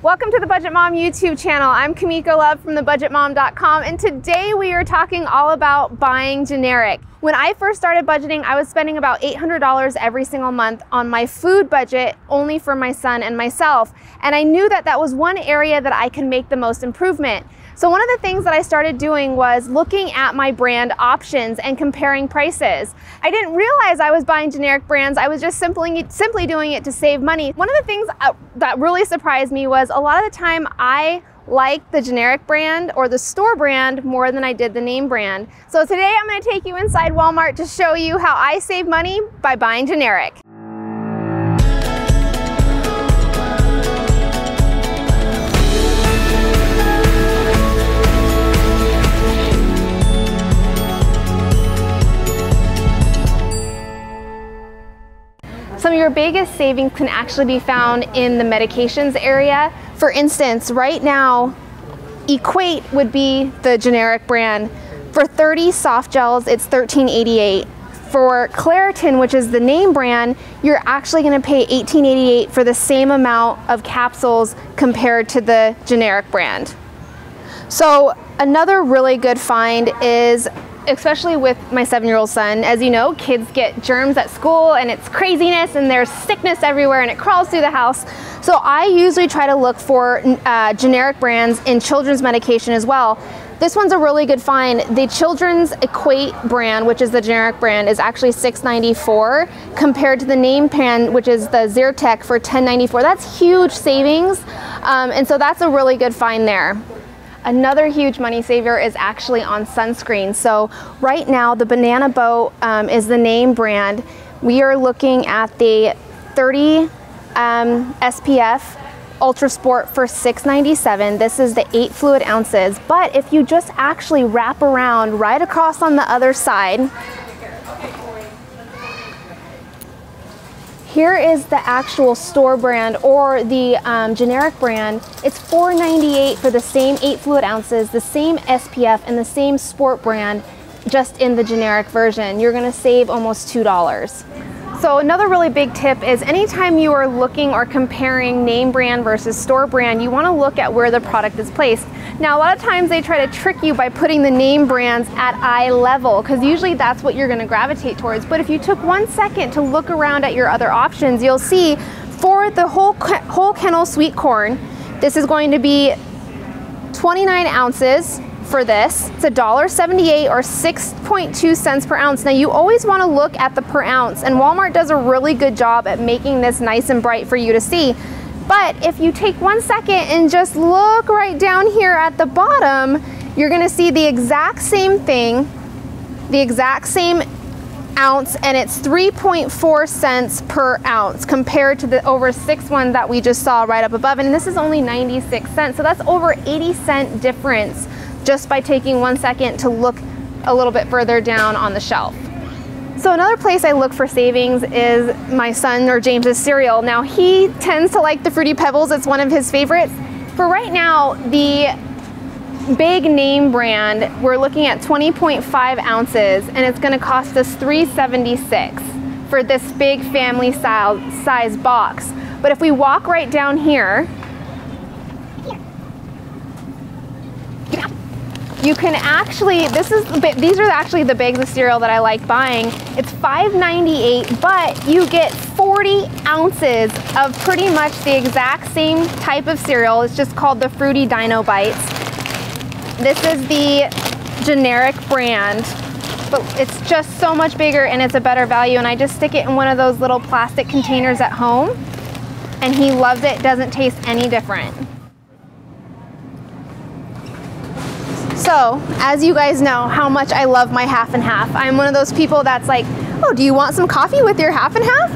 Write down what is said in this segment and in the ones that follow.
Welcome to the Budget Mom YouTube channel. I'm Kamiko Love from thebudgetmom.com, and today we are talking all about buying generic. When I first started budgeting, I was spending about $800 every single month on my food budget only for my son and myself, and I knew that that was one area that I could make the most improvement. So one of the things that I started doing was looking at my brand options and comparing prices. I didn't realize I was buying generic brands. I was just simply doing it to save money. One of the things that really surprised me was a lot of the time I liked the generic brand or the store brand more than I did the name brand. So today I'm going to take you inside Walmart to show you how I save money by buying generic. Some of your biggest savings can actually be found in the medications area. For instance, right now, Equate would be the generic brand. For 30 soft gels, it's $13.88. For Claritin, which is the name brand, you're actually going to pay $18.88 for the same amount of capsules compared to the generic brand. So another really good find is, especially with my 7-year-old son, as you know, kids get germs at school and it's craziness and there's sickness everywhere and it crawls through the house. So I usually try to look for generic brands in children's medication as well. This one's a really good find. The Children's Equate brand, which is the generic brand, is actually $6.94 compared to the name brand, which is the Zyrtec, for $10.94. That's huge savings, and so that's a really good find there. Another huge money saver is actually on sunscreen. So right now the Banana Boat is the name brand. We are looking at the 30 SPF Ultra Sport for $6.97. This is the 8 fluid ounces. But if you just actually wrap around right across on the other side, here is the actual store brand or the generic brand. It's $4.98 for the same 8 fluid ounces, the same SPF, and the same sport brand, just in the generic version. You're gonna save almost $2. So another really big tip is anytime you are looking or comparing name brand versus store brand, you wanna look at where the product is placed. Now, a lot of times they try to trick you by putting the name brands at eye level, because usually that's what you're gonna gravitate towards. But if you took 1 second to look around at your other options, you'll see for the whole kennel sweet corn, this is going to be 29 ounces for this. It's $1.78 or 6.2 cents per ounce. Now you always wanna look at the per ounce, and Walmart does a really good job at making this nice and bright for you to see. But if you take 1 second and just look right down here at the bottom, you're gonna see the exact same thing, the exact same ounce, and it's 3.4 cents per ounce compared to the over 6 one that we just saw right up above. And this is only 96 cents. So that's over 80-cent difference just by taking 1 second to look a little bit further down on the shelf. So another place I look for savings is my son or James's cereal. Now he tends to like the Fruity Pebbles. It's one of his favorites. For right now, the big name brand, we're looking at 20.5 ounces, and it's gonna cost us $3.76 for this big family size box. But if we walk right down here, you can actually, these are actually the bags of cereal that I like buying. It's $5.98, but you get 40 ounces of pretty much the exact same type of cereal. It's just called the Fruity Dino Bites. This is the generic brand, but it's just so much bigger and it's a better value. And I just stick it in one of those little plastic containers at home, and he loves it. Doesn't taste any different. So, as you guys know how much I love my half and half. I'm one of those people that's like, oh, do you want some coffee with your half and half?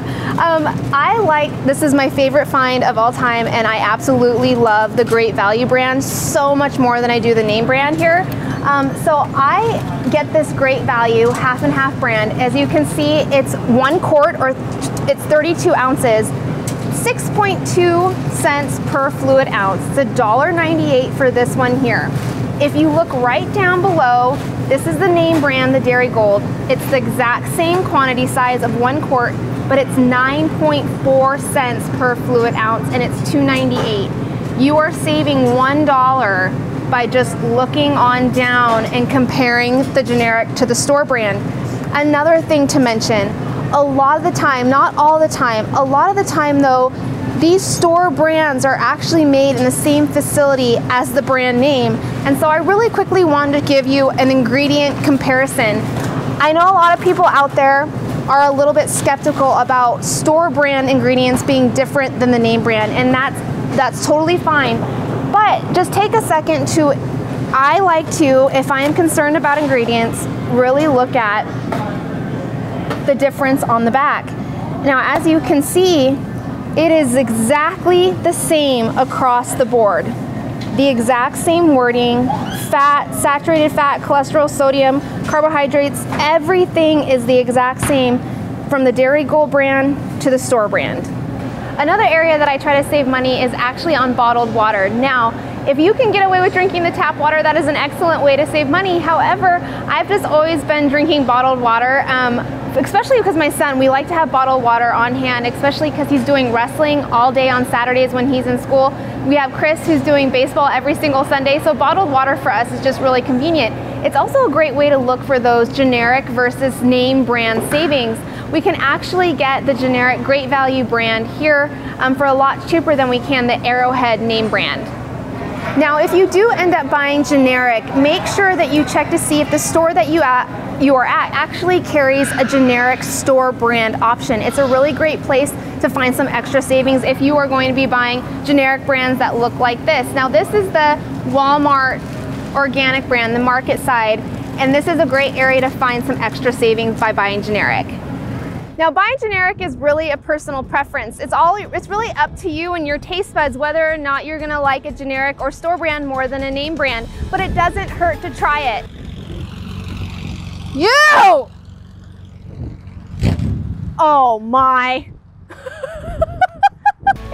This is my favorite find of all time, and I absolutely love the Great Value brand so much more than I do the name brand here. So I get this Great Value half and half brand. As you can see, it's 1 quart, or it's 32 ounces, 6.2 cents per fluid ounce. It's $1.98 for this one here. If you look right down below, this is the name brand, the Dairy Gold. It's the exact same quantity size of 1 quart, but it's 9.4 cents per fluid ounce, and it's $2.98. You are saving $1 by just looking on down and comparing the generic to the store brand. Another thing to mention, a lot of the time, not all the time, a lot of the time though, these store brands are actually made in the same facility as the brand name. And so I really quickly wanted to give you an ingredient comparison. I know a lot of people out there are a little bit skeptical about store brand ingredients being different than the name brand, and that's totally fine. But just take a second to, I like to, if I am concerned about ingredients, really look at the difference on the back. Now, as you can see, it is exactly the same across the board. The exact same wording, fat, saturated fat, cholesterol, sodium, carbohydrates, everything is the exact same from the Dairy Gold brand to the store brand. Another area that I try to save money is actually on bottled water. Now, if you can get away with drinking the tap water, that is an excellent way to save money. However, I've just always been drinking bottled water, especially because my son, we like to have bottled water on hand, especially because he's doing wrestling all day on Saturdays when he's in school. We have Chris who's doing baseball every single Sunday, so bottled water for us is just really convenient. It's also a great way to look for those generic versus name brand savings. We can actually get the generic Great Value brand here for a lot cheaper than we can the Arrowhead name brand. Now, if you do end up buying generic, make sure that you check to see if the store that you are at actually carries a generic store brand option. It's a really great place to find some extra savings if you are going to be buying generic brands that look like this. Now, this is the Walmart organic brand, the market side, and this is a great area to find some extra savings by buying generic. Now, buying generic is really a personal preference. It's really up to you and your taste buds whether or not you're gonna like a generic or store brand more than a name brand, but it doesn't hurt to try it. You! Oh my.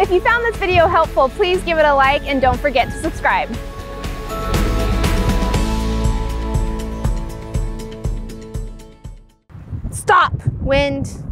If you found this video helpful, please give it a like and don't forget to subscribe. Stop, wind.